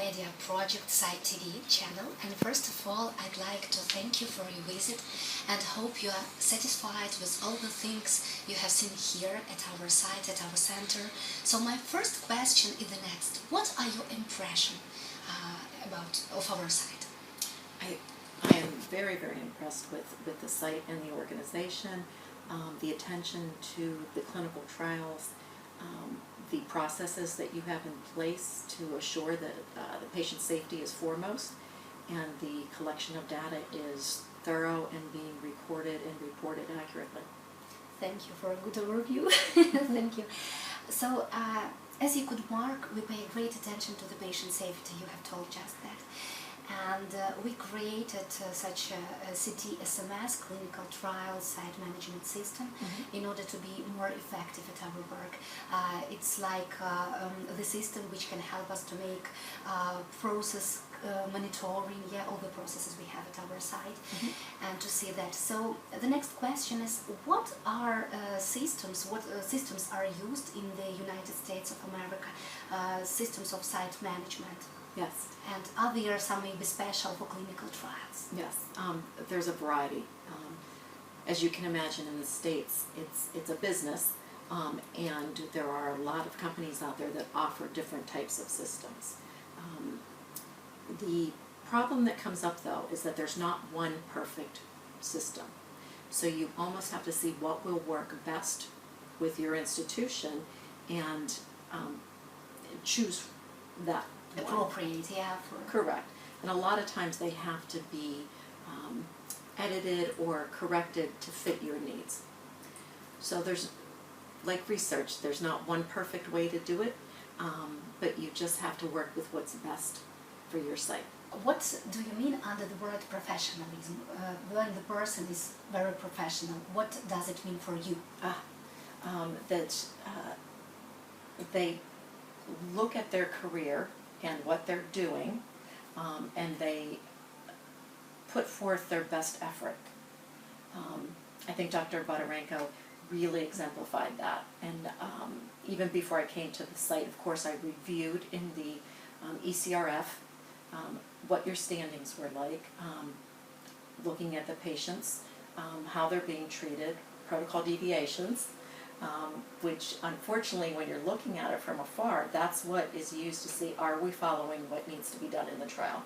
Media Project Site TV channel, and first of all I'd like to thank you for your visit and hope you are satisfied with all the things you have seen here at our site, at our center. So my first question is the next. What are your impressions of our site? I am very, very impressed with the site and the organization, the attention to the clinical trials, the processes that you have in place to assure that the patient safety is foremost, and the collection of data is thorough and being recorded and reported accurately. Thank you for a good overview. Thank you. So, as you could mark, we pay great attention to the patient safety, you have told just that. And we created such a CT-SMS, clinical trial site management system, in order to be more effective at our work. It's like the system which can help us to make process monitoring, all the processes we have at our site, and to see that. So the next question is, what are systems are used in the United States of America, systems of site management? Yes. And are there some maybe special for clinical trials? Yes, there's a variety. As you can imagine, in the States, it's a business, and there are a lot of companies out there that offer different types of systems. The problem that comes up, though, is that there's not one perfect system. So you almost have to see what will work best with your institution and choose that appropriate, correct. And a lot of times they have to be edited or corrected to fit your needs. So there's, like research, there's not one perfect way to do it, but you just have to work with what's best for your site. What do you mean under the word professionalism? When the person is very professional, what does it mean for you? That they look at their career and what they're doing, and they put forth their best effort. I think Dr. Bondarenko really exemplified that, and even before I came to the site, of course, I reviewed in the ECRF what your standings were like, looking at the patients, how they're being treated, protocol deviations, which unfortunately when you're looking at it from afar, that's what is used to see, are we following what needs to be done in the trial.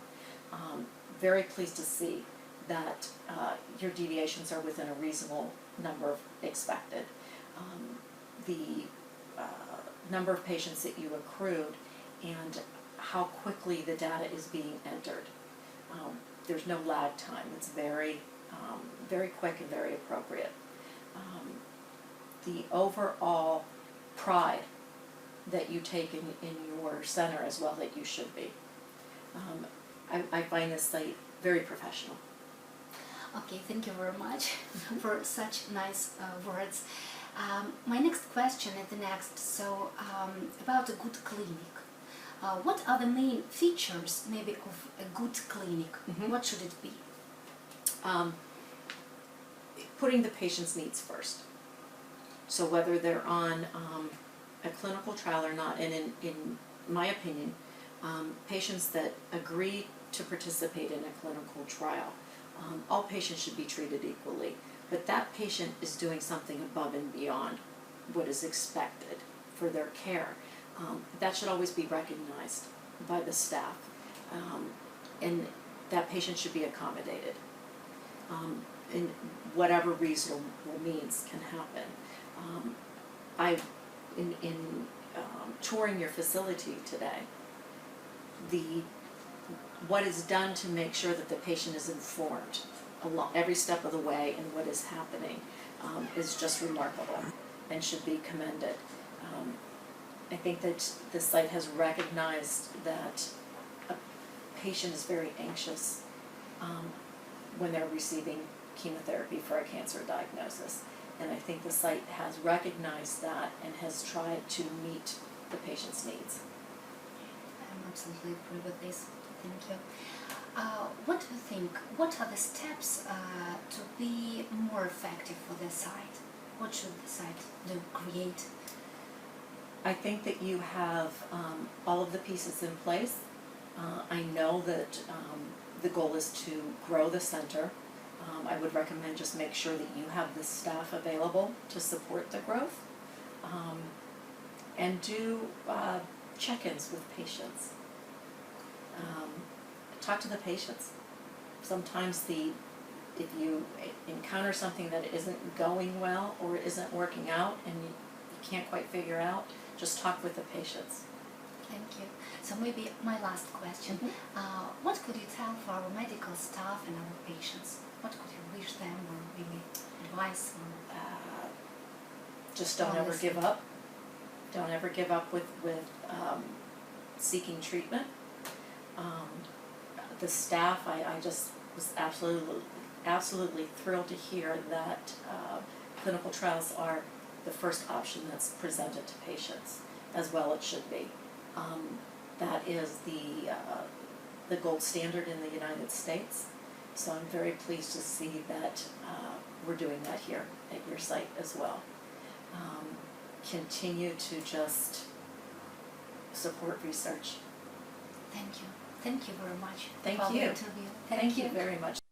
Very pleased to see that your deviations are within a reasonable number expected. The number of patients that you accrued and how quickly the data is being entered. There's no lag time. It's very, very quick and very appropriate. The overall pride that you take in your center as well that you should be. I find this site very professional. Okay, thank you very much for such nice words. My next question is the next. So, about a good clinic. What are the main features, maybe, of a good clinic? What should it be? Putting the patient's needs first. So whether they're on a clinical trial or not, and in my opinion, patients that agree to participate in a clinical trial, all patients should be treated equally, but that patient is doing something above and beyond what is expected for their care. That should always be recognized by the staff, and that patient should be accommodated. In whatever reasonable means can happen. In touring your facility today, what is done to make sure that the patient is informed every step of the way and what is happening is just remarkable and should be commended. I think that the site has recognized that a patient is very anxious when they're receiving chemotherapy for a cancer diagnosis. And I think the site has recognized that and has tried to meet the patient's needs. I absolutely agree with this. Thank you. What do you think? What are the steps to be more effective for the site? What should the site do, create? I think that you have all of the pieces in place. I know that the goal is to grow the center. I would recommend just make sure that you have the staff available to support the growth, and do check-ins with patients. Talk to the patients. Sometimes if you encounter something that isn't going well or isn't working out and you can't quite figure out, just talk with the patients. Thank you. So maybe my last question. What could you tell for our medical staff and our patients? What could you wish them, or maybe advice? Or, just don't ever give up. Don't ever give up with seeking treatment. The staff, I just was absolutely thrilled to hear that clinical trials are the first option that's presented to patients, as well it should be. That is the gold standard in the United States, so I'm very pleased to see that we're doing that here at your site as well. Continue to just support research. Thank you. Thank you very much Thank for you. the interview. Thank you very much.